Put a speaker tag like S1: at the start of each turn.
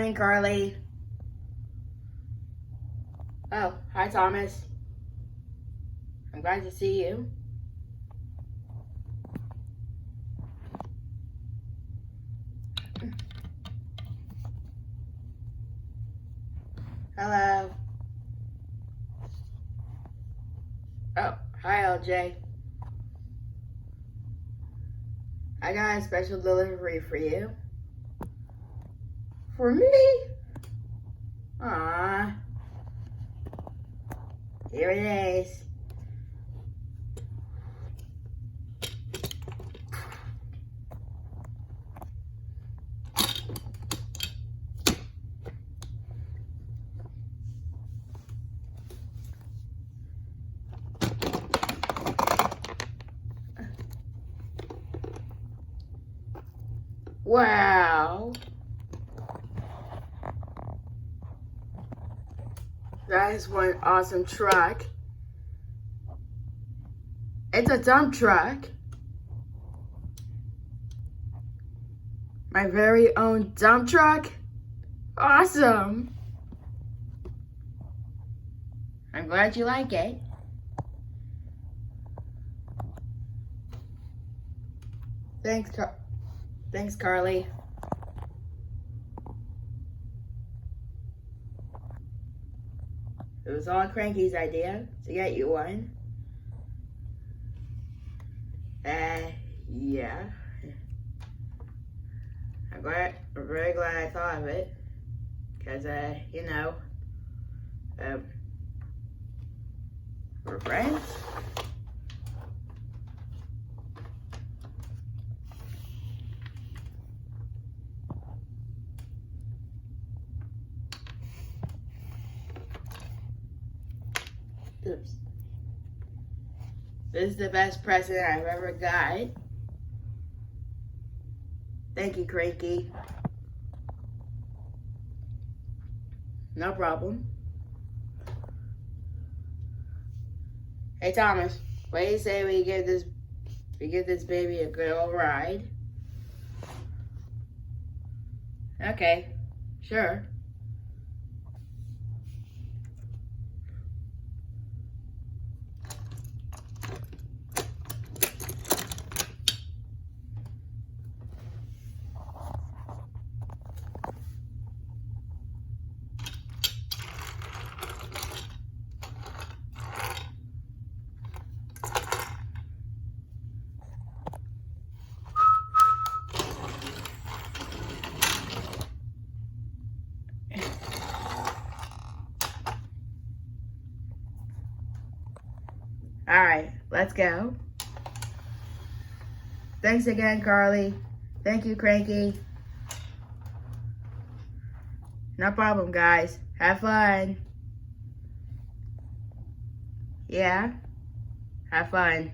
S1: morning, Carly. Oh, hi, Thomas. I'm glad to see you. Hello. Oh, hi, LJ. I got a special delivery for you. For me? Aww. Here it is. Wow. That is one awesome truck. It's a dump truck. My very own dump truck. Awesome. I'm glad you like it. Thanks, Carly. It was all Cranky's idea to get you one. Yeah. I'm very glad I thought of it. Because, we're friends. Oops. This is the best present I've ever got. Thank you, Cranky. No problem. Hey, Thomas, what do you say we give this baby a good old ride? Okay, sure. All right, let's go. Thanks again, Carly. Thank you, Cranky. No problem, guys. Have fun. Yeah? Have fun.